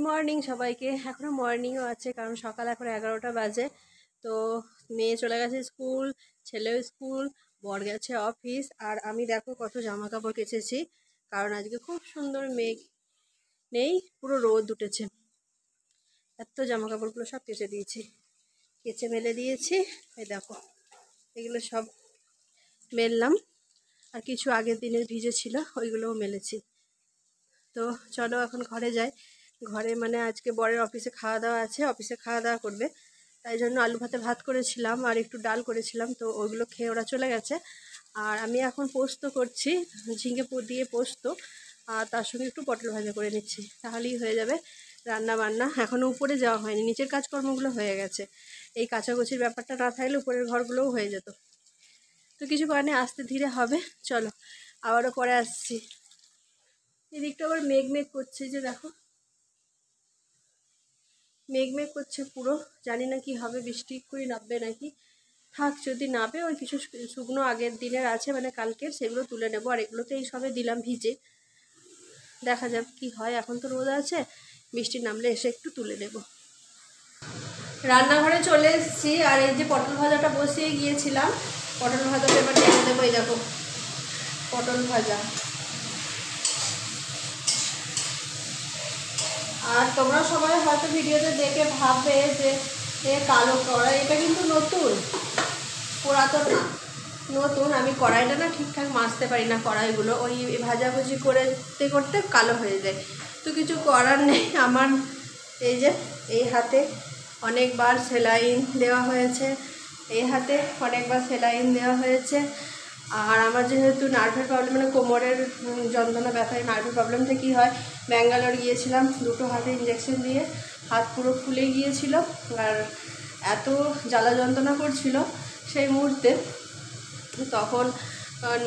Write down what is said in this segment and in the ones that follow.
Morning সবাইকে। এখনও মর্নিংও আছে, কারণ সকাল এখন 11টা বাজে। তো মেয়ে চলে গেছে স্কুল, ছেলেও স্কুল, বর গেছে অফিস, আর আমি দেখো কত জামা কাপড় কেচেছি। কারণ আজকে খুব সুন্দর মেঘ নেই, পুরো রোদ উঠেছে। এত জামা কাপড়গুলো সব কেচে দিয়েছি, কেচে মেলে দিয়েছি। এই দেখো এগুলো সব মেললাম, আর কিছু আগের দিনের ভিজে ছিল ওইগুলোও মেলেছি। তো চলো এখন ঘরে যাই। ঘরে মানে আজকে বরের অফিসে খাওয়া দাওয়া আছে, অফিসে খাওয়া দাওয়া করবে, তাই জন্য আলু ভাতে ভাত করেছিলাম আর একটু ডাল করেছিলাম, তো ওইগুলো খেয়ে ওরা চলে গেছে। আর আমি এখন পোস্ত করছি, ঝিঙে দিয়ে পোস্ত, আর তার সঙ্গে একটু পটল ভাজা করে নিচ্ছি, তাহলেই হয়ে যাবে রান্না বান্না। এখনও উপরে যাওয়া হয়নি, নিচের কাজকর্মগুলো হয়ে গেছে। এই কাচাকুচির ব্যাপারটা না থাকলে উপরের ঘরগুলোও হয়ে যেত। তো কিছু কারণে আস্তে ধীরে হবে। চলো আবারও পরে আসছি। এদিকটা আবার মেঘ মেঘ করছে, যে দেখো মেঘ মেঘ করছে পুরো। জানি না কি হবে, বৃষ্টি করে নামবে নাকি। থাক, যদি নামে ওই কিছু শুকনো আগের দিনের আছে মানে কালকের, সেগুলো তুলে নেবো। আর এগুলো তো এই সবে দিলাম ভিজে, দেখা যাক কি হয়। এখন তো রোদ আছে, বৃষ্টি নামলে এসে একটু তুলে নেব। রান্নাঘরে চলে এসেছি, আর এই যে পটল ভাজাটা বসিয়ে গিয়েছিলাম, পটল ভাজাটা এবার ঢেলে দেবো। এই দেখো পটল ভাজা। আর তোমরা সবাই হয়তো ভিডিওতে দেখে ভাববে যে কালো কড়াই, এটা কিন্তু নতুন, পুরাতন না, নতুন। আমি কড়াইটা না ঠিকঠাক মাজতে পারি না, কড়াইগুলো ওই ভাজাভুজি করতে করতে কালো হয়ে যায়। তো কিছু করার নেই আমার। এই যে এই হাতে অনেকবার সেলাইন দেওয়া হয়েছে, এই হাতে অনেকবার সেলাইন দেওয়া হয়েছে। আর আমার যেহেতু নার্ভের প্রবলেম, মানে কোমরের যন্ত্রণা, ব্যথায় নার্ভের প্রবলেম থেকে কী হয়, ব্যাঙ্গালোর গিয়েছিলাম, দুটো হাতে ইঞ্জেকশন দিয়ে হাত পুরো ফুলে গিয়েছিল, আর এত জ্বালা যন্ত্রণা করছিল সেই মুহূর্তে। তখন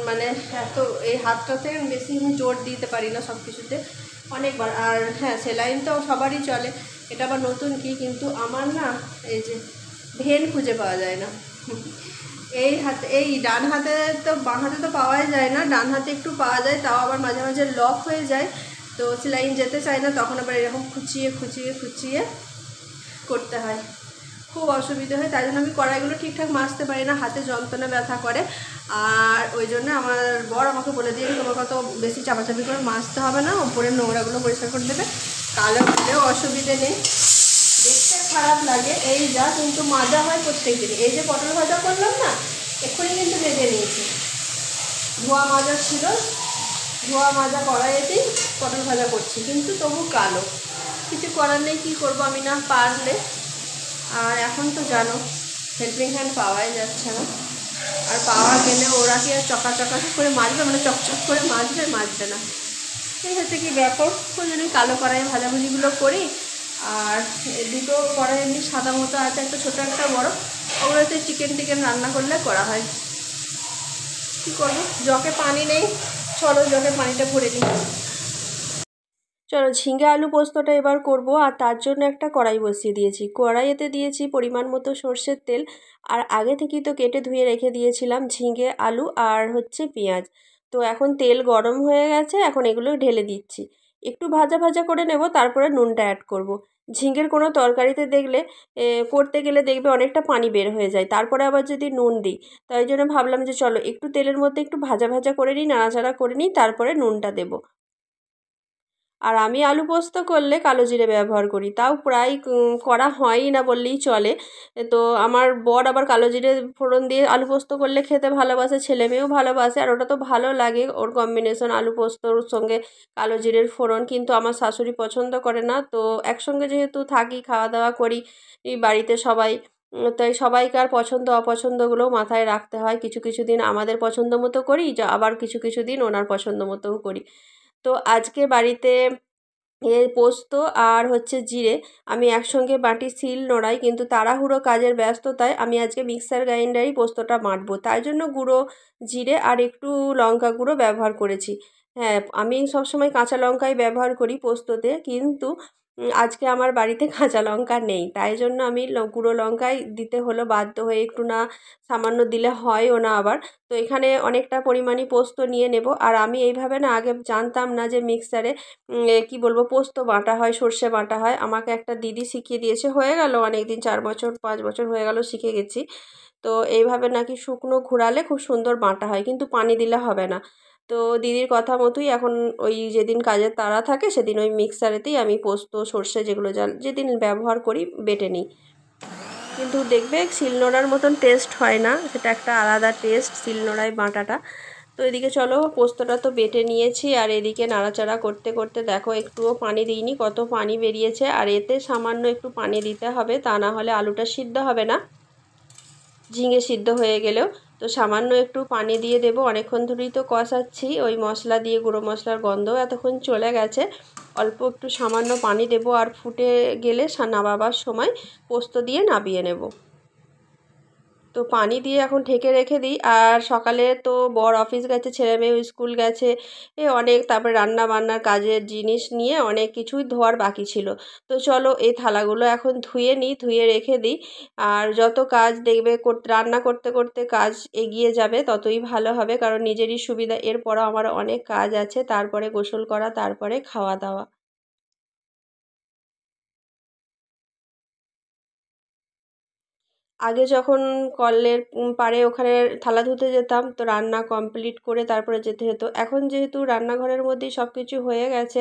মানে এত এই হাতটাতে বেশি আমি জোর দিতে পারি না সব কিছুতে, অনেকবার। আর হ্যাঁ, সেলাইন তো সবারই চলে, এটা আবার নতুন কি, কিন্তু আমার না এই যে ভেন খুঁজে পাওয়া যায় না এই হাতে, এই ডান হাতে তো, বাঁ হাতে তো পাওয়াই যায় না, ডান হাতে একটু পাওয়া যায়, তাও আবার মাঝে মাঝে লক হয়ে যায়, তো সেলাইন যেতে চায় না, তখন আবার এরকম খুঁচিয়ে খুঁচিয়ে খুঁচিয়ে করতে হয়, খুব অসুবিধা হয়। তাই জন্য আমি কড়াইগুলো ঠিকঠাক মাজতে পারি না, হাতে যন্ত্রণা ব্যথা করে। আর ওই জন্য আমার বর আমাকে বলে দিয়ে, তোমাকে তো বেশি চাপাচাপি করে মাজতে হবে না, ওপরের নোংরাগুলো পরিষ্কার করে দেবে, কালো হলেও অসুবিধে নেই, দেখতে খারাপ লাগে এই যা, কিন্তু মাজা হয় প্রত্যেক দিন। এই যে পটল ভাজা করলাম না, এক্ষুনি কিন্তু ভেজে নিয়েছি, ধোয়া মাজা ছিল, ধোয়া মাজা কড়াইতেই পটল ভাজা করছি, কিন্তু তবু কালো। কিছু করার নেই, কী করবো আমি না পারলে। আর এখন তো জানো হেল্পিং হ্যান্ড পাওয়াই যাচ্ছে না, আর পাওয়া গেলে ওরা কি আর চকা করে মাজবে, মানে চকচক করে মাজবে না, এই হচ্ছে কি ব্যাপার। ওই জন্যই কালো কড়াই ভাজাভুজিগুলো করি। আর দুটো কড়াই এমনি সাদা মতো আছে, একটা ছোটো একটা বড়, ওগুলোতে চিকেন রান্না করলে করা হয়। কী করবো, জগে পানি নেই, চলো জগে পানিটা ভরে নিই। চলো ঝিঙে আলু পোস্তটা এবার করব, আর তার জন্য একটা কড়াই বসিয়ে দিয়েছি। কড়াইতে দিয়েছি পরিমাণ মতো সর্ষের তেল, আর আগে থেকেই তো কেটে ধুয়ে রেখে দিয়েছিলাম ঝিঙে আলু আর হচ্ছে পেঁয়াজ। তো এখন তেল গরম হয়ে গেছে, এখন এগুলো ঢেলে দিচ্ছি, একটু ভাজা ভাজা করে নেব, তারপরে নুনটা অ্যাড করব। ঝিঙের কোনো তরকারিতে দেখলে করতে গেলে দেখবে অনেকটা পানি বের হয়ে যায়, তারপরে আবার যদি নুন দিই, তাই জন্য ভাবলাম যে চলো একটু তেলের মধ্যে একটু ভাজা ভাজা করে নিই, নাড়াচাড়া করে নিই, তারপরে নুনটা দেবো। আর আমি আলু পোস্ত করলে কালো জিরে ব্যবহার করি, তাও প্রায় করা হয়ই না বললেই চলে। তো আমার বর আবার কালো জিরে ফোড়ন দিয়ে আলু পোস্ত করলে খেতে ভালোবাসে, ছেলে মেয়েও ভালোবাসে, আর ওটা তো ভালো লাগে ওর কম্বিনেশন, আলু পোস্তর সঙ্গে কালো জিরের ফোড়ন। কিন্তু আমার শাশুড়ি পছন্দ করে না, তো একসঙ্গে যেহেতু থাকি, খাওয়া দাওয়া করি এই বাড়িতে সবাই, তাই সবাইকার পছন্দ অপছন্দগুলোও মাথায় রাখতে হয়। কিছু কিছু দিন আমাদের পছন্দ মতো করি, আবার কিছু কিছু দিন ওনার পছন্দ মতোও করি। তো আজকে বাড়িতে পোস্ত আর হচ্ছে জিরে আমি একসঙ্গে বাটি, শিল নোড়াই, কিন্তু তাড়াহুড়ো কাজের ব্যস্ততায় আমি আজকে মিক্সার গ্রাইন্ডারেই পোস্তটা বাটবো, তাই জন্য গুঁড়ো জিরে আর একটু লঙ্কা গুঁড়ো ব্যবহার করেছি। হ্যাঁ, আমি সবসময় কাঁচা লঙ্কাই ব্যবহার করি পোস্ততে, কিন্তু আজকে আমার বাড়িতে কাঁচা লঙ্কা নেই, তাই জন্য আমি গুঁড়ো লঙ্কাই দিতে হলো বাধ্য হয়ে, একটু না সামান্য দিলে হয়ও না আবার। তো এখানে অনেকটা পরিমাণই পোস্ত নিয়ে নেব। আর আমি এইভাবে না আগে জানতাম না যে মিক্সারে কি বলবো পোস্ত বাটা হয়, সর্ষে বাটা হয়। আমাকে একটা দিদি শিখিয়ে দিয়েছে, হয়ে গেল অনেক দিন, 4 বছর 5 বছর হয়ে গেল শিখে গেছি। তো এইভাবে নাকি শুকনো ঘোরালে খুব সুন্দর বাটা হয়, কিন্তু পানি দিলে হবে না। তো দিদির কথা মতোই এখন ওই যেদিন কাজের তাড়া থাকে সেদিন ওই মিক্সারেতেই আমি পোস্ত সর্ষে যেগুলো যেদিন ব্যবহার করি বেটে নিই। কিন্তু দেখবে শিলনোড়ার মতন টেস্ট হয় না, সেটা একটা আলাদা টেস্ট শিলনোড়ায় বাটাটা। তো এদিকে চলো পোস্তটা তো বেটে নিয়েছি, আর এদিকে নাড়াচাড়া করতে করতে দেখো একটুও পানি দিইনি, কত পানি বেরিয়েছে। আর এতে সামান্য একটু পানি দিতে হবে, তা না হলে আলুটা সিদ্ধ হবে না, ঝিঙে সিদ্ধ হয়ে গেলেও। তো সামান্য একটু পানি দিয়ে দেবো। অনেকক্ষণ ধরেই তো কষাচ্ছি, ওই মশলা দিয়ে গুঁড়ো মশলার গন্ধও এতক্ষণ চলে গেছে। অল্প একটু সামান্য পানি দেবো, আর ফুটে গেলে নামাবার সময় পোস্ত দিয়ে নামিয়ে নেব। তো পানি দিয়ে এখন ঢেকে রেখে দিই। আর সকালে তো বর অফিস গেছে, ছেলে মেয়ে স্কুল গেছে, অনেক তারপরে রান্না বান্নার কাজের জিনিস নিয়ে অনেক কিছুই ধোয়ার বাকি ছিল। তো চলো এই থালাগুলো এখন ধুয়ে নিই, ধুয়ে রেখে দিই। আর যত কাজ দেখবে রান্না করতে করতে কাজ এগিয়ে যাবে ততই ভালো হবে, কারণ নিজেরই সুবিধা। এরপরও আমার অনেক কাজ আছে, তারপরে গোসল করা, তারপরে খাওয়া দাওয়া। আগে যখন কলের পাড়ে ওখানে থালা ধুতে যেতাম, তো রান্না কমপ্লিট করে তারপরে যেতে হতো। এখন যেহেতু রান্নাঘরের মধ্যেই সব কিছু হয়ে গেছে,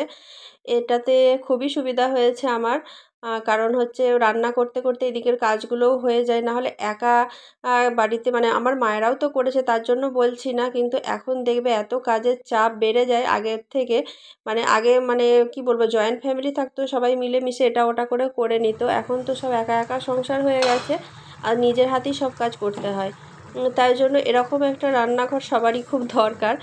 এটাতে খুবই সুবিধা হয়েছে আমার। কারণ হচ্ছে রান্না করতে করতে এদিকের কাজগুলোও হয়ে যায়। নাহলে একা বাড়িতে, মানে আমার মায়েরাও তো করেছে তার জন্য বলছি না, কিন্তু এখন দেখবে এত কাজের চাপ বেড়ে যায় আগের থেকে। মানে আগে মানে কি বলবো, জয়েন্ট ফ্যামিলি থাকতো, সবাই মিলেমিশে এটা ওটা করে নিত। এখন তো সব একা একা সংসার হয়ে গেছে, আর নিজের হাতেই সব কাজ করতে হয়। তাই জন্য এরকম একটা রান্নাঘর সবারই খুব দরকার।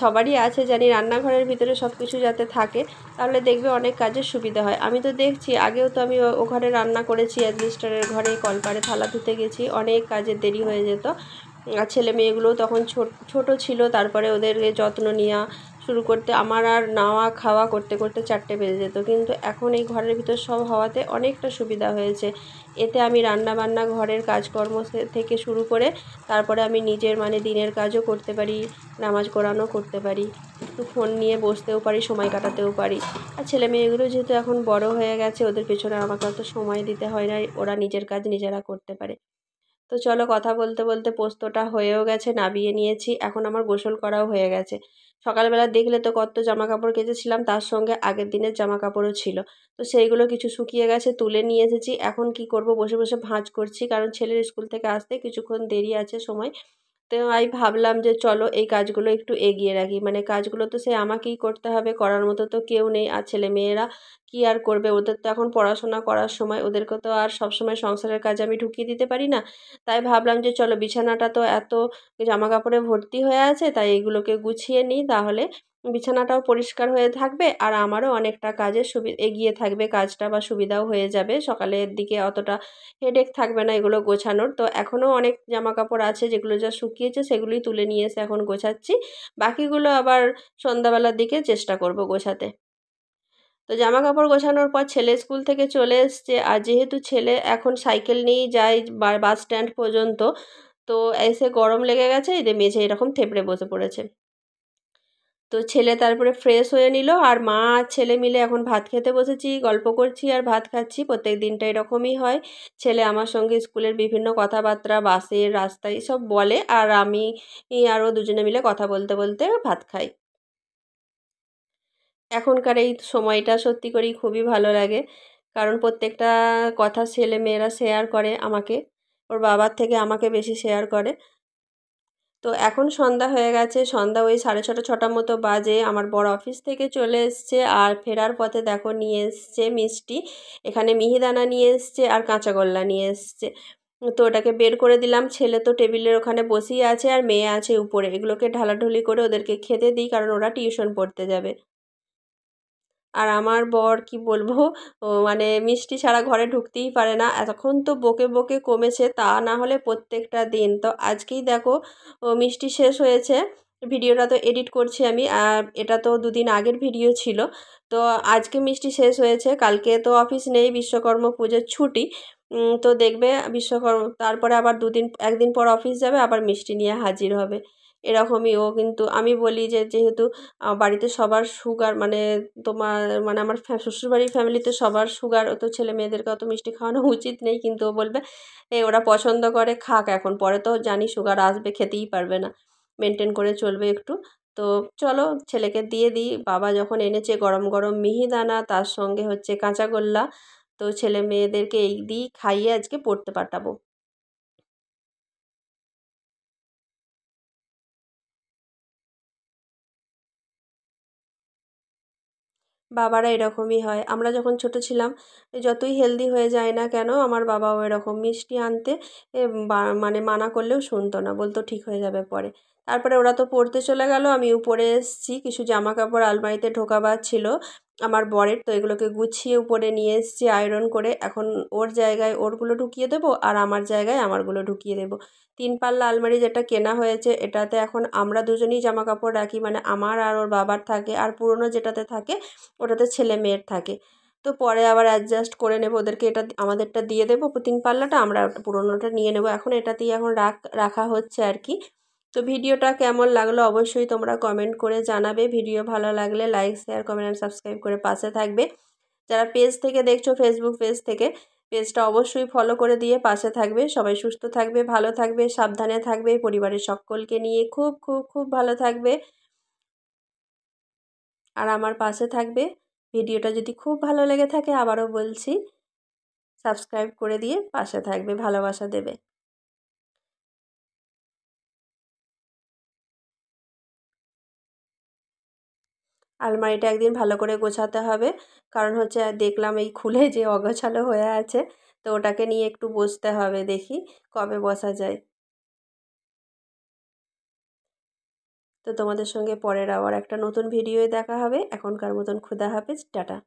সবারই আছে জানি, রান্নাঘরের ভিতরে সব কিছু যাতে থাকে, তাহলে দেখবে অনেক কাজের সুবিধা হয়। আমি তো দেখছি, আগেও তো আমি ওখানে রান্না করেছি, অ্যাডজেস্টারের ঘরে কলপারে থালা ধুতে গেছি, অনেক কাজের দেরি হয়ে যেত। আর ছেলে মেয়েগুলোও তখন ছোট ছিল, তারপরে ওদেরকে যত্ন নেওয়া শুরু করতে আমার আর নাওয়া খাওয়া করতে করতে 4টে বেজে যেত। কিন্তু এখন এই ঘরের ভিতর সব হওয়াতে অনেকটা সুবিধা হয়েছে। এতে আমি রান্না বান্না ঘরের কাজকর্ম থেকে শুরু করে তারপরে আমি নিজের মানে দিনের কাজও করতে পারি, নামাজ কোরআনও করতে পারি, একটু ফোন নিয়ে বসতেও পারি, সময় কাটাতেও পারি। আর ছেলে মেয়েগুলো যেহেতু এখন বড় হয়ে গেছে, ওদের পেছনে আমাকে অত সময় দিতে হয় না, ওরা নিজের কাজ নিজেরা করতে পারে। তো চলো কথা বলতে বলতে পোস্তটা হয়েও গেছে, নামিয়ে নিয়েছি। এখন আমার গোসল করাও হয়ে গেছে। সকালবেলা দেখলে তো কত জামা কাপড় কেচেছিলাম, তার সঙ্গে আগের দিনের জামা কাপড়ও ছিল। তো সেইগুলো কিছু শুকিয়ে গেছে, তুলে নিয়ে এসেছি। এখন কি করব, বসে বসে ভাঁজ করছি, কারণ ছেলের স্কুল থেকে আসতে কিছুক্ষণ দেরি আছে সময়। তো আমি ভাবলাম যে চলো এই কাজগুলো একটু এগিয়ে রাখি, মানে কাজগুলো তো সে আমাকেই করতে হবে, করার মতো তো কেউ নেই। আর ছেলে মেয়েরা কি আর করবে, ওদের তো এখন পড়াশোনা করার সময়, ওদেরকে তো আর সবসময় সংসারের কাজে আমি ঢুকিয়ে দিতে পারি না। তাই ভাবলাম যে চলো বিছানাটা তো এত জামা কাপড়ে ভর্তি হয়ে আছে, তাই এগুলোকে গুছিয়ে নিই, তাহলে বিছানাটাও পরিষ্কার হয়ে থাকবে, আর আমারও অনেকটা কাজের এগিয়ে থাকবে কাজটা, বা সুবিধাও হয়ে যাবে। সকালের দিকে অতটা হেডেক থাকবে না এগুলো গোছানোর। তো এখনও অনেক জামা কাপড় আছে, যেগুলো যা শুকিয়েছে সেগুলোই তুলে নিয়ে এসে এখন গোছাচ্ছি। বাকিগুলো আবার সন্ধ্যাবেলার দিকে চেষ্টা করব গোছাতে। তো জামা কাপড় গোছানোর পর ছেলে স্কুল থেকে চলে এসছে, আর যেহেতু ছেলে এখন সাইকেল নিয়েই যায় বাস স্ট্যান্ড পর্যন্ত, তো এসে গরম লেগে গেছে, এই যে মেঝে এরকম থেবড়ে বসে পড়েছে। তো ছেলে তারপরে ফ্রেশ হয়ে নিল, আর মা আর ছেলে মিলে এখন ভাত খেতে বসেছি, গল্প করছি আর ভাত খাচ্ছি। প্রত্যেক দিনটা এরকমই হয়। ছেলে আমার সঙ্গে স্কুলের বিভিন্ন কথাবার্তা, বাসের রাস্তায় সব বলে, আর আমি আরও দুজনে মিলে কথা বলতে বলতে ভাত খাই। এখনকার এই সময়টা সত্যি করেই খুবই ভালো লাগে, কারণ প্রত্যেকটা কথা ছেলেমেয়েরা শেয়ার করে আমাকে, ওর বাবার থেকে আমাকে বেশি শেয়ার করে। তো এখন সন্ধ্যা হয়ে গেছে, সন্ধ্যা ওই 6:30 6টার মতো বাজে। আমার বর অফিস থেকে চলে এসছে, আর ফেরার পথে দেখো নিয়ে এসছে মিষ্টি। এখানে মিহিদানা নিয়ে এসছে আর কাঁচাগোল্লা নিয়ে এসছে। তো ওটাকে বের করে দিলাম। ছেলে তো টেবিলের ওখানে বসেই আছে, আর মেয়ে আছে উপরে। এগুলোকে ঢালাঢুলি করে ওদেরকে খেতে দিই, কারণ ওরা টিউশন পড়তে যাবে। আর আমার বর কি বলবো, মানে মিষ্টি ছাড়া ঘরে ঢুকতেই পারে না। এতক্ষণ তো বকে বকে কমেছে, তা না হলে প্রত্যেকটা দিন। তো আজকেই দেখো মিষ্টি শেষ হয়েছে, ভিডিওটা তো এডিট করছি আমি, আর এটা তো দুদিন আগের ভিডিও ছিল। তো আজকে মিষ্টি শেষ হয়েছে, কালকে তো অফিস নেই, বিশ্বকর্মা পুজোর ছুটি। তো দেখবে বিশ্বকর্মা, তারপরে আবার একদিন পর অফিস যাবে, আবার মিষ্টি নিয়ে হাজির হবে। এরকমই ও, কিন্তু আমি বলি যে যেহেতু বাড়িতে সবার সুগার, মানে তোমার মানে আমার শ্বশুরবাড়ির ফ্যামিলিতে সবার সুগার, তো ছেলে মেয়েদেরকে অত মিষ্টি খাওয়ানো উচিত নেই, কিন্তু ও বলবে ওরা পছন্দ করে খাক, এখন পরে তো জানি সুগার আসবে, খেতেই পারবে না, মেনটেন করে চলবে একটু। তো চলো ছেলেকে দিয়ে দিই। বাবা যখন এনেছে গরম গরম মিহিদানা, তার সঙ্গে হচ্ছে কাঁচাগোল্লা, তো ছেলে মেয়েদেরকে এই দিই খাইয়ে আজকে পড়তে পাঠাবো। বাবারা এরকমই হয়। আমরা যখন ছোট ছিলাম, যতই হেলদি হয়ে যায় না কেন, আমার বাবাও এরকম মিষ্টি আনতে মানে মানা করলেও শুনতো না, বলতো ঠিক হয়ে যাবে পরে। তারপরে ওরা তো পড়তে চলে গেল, আমি উপরে এসেছি, কিছু জামা কাপড় আলমারিতে ঢোকাবার ছিল আমার বরের, তো এগুলোকে গুছিয়ে উপরে নিয়ে এসেছি আয়রন করে। এখন ওর জায়গায় ওরগুলো ঢুকিয়ে দেবো, আর আমার জায়গায় আমারগুলো ঢুকিয়ে দেবো। 3 পাল্লা আলমারি যেটা কেনা হয়েছে, এটাতে এখন আমরা দুজনেই জামা কাপড় রাখি, মানে আমার আর ওর বাবার থাকে, আর পুরনো যেটাতে থাকে ওটাতে ছেলে মেয়ের থাকে। তো পরে আবার অ্যাডজাস্ট করে নেবো, ওদেরকে এটা আমাদেরটা দিয়ে দেবো 3 পাল্লাটা, আমরা পুরোনোটা নিয়ে নেবো। এখন এটাতেই এখন রাখা হচ্ছে আর কি। তো ভিডিওটা কেমন লাগলো অবশ্যই তোমরা কমেন্ট করে জানাবে। ভিডিও ভালো লাগলে like share comment and subscribe করে পাশে থাকবে। যারা পেজ থেকে দেখছো, ফেসবুক পেজ থেকে, পেজটা অবশ্যই ফলো করে দিয়ে পাশে থাকবে। সবাই সুস্থ থাকবে, ভালো থাকবে, সাবধানে থাকবে, পরিবারের সকলকে নিয়ে খুব খুব খুব ভালো থাকবে, আর আমার পাশে থাকবে। ভিডিওটা যদি খুব ভালো লেগে থাকে, আবারও বলছি, সাবস্ক্রাইব করে দিয়ে পাশে থাকবে, ভালোবাসা দেবে। আলমারিটা একদিন ভালো করে গোছাতে হবে, কারণ হচ্ছে দেখলাম এই খুলে যে অগোছালো হয়ে আছে, তো ওটাকে নিয়ে একটু বসতে হবে, দেখি কবে বসা যায়। তো তোমাদের সঙ্গে পরের আবার একটা নতুন ভিডিওয়ে দেখা হবে। এখনকার মতন খুদা হাফেজ, টাটা।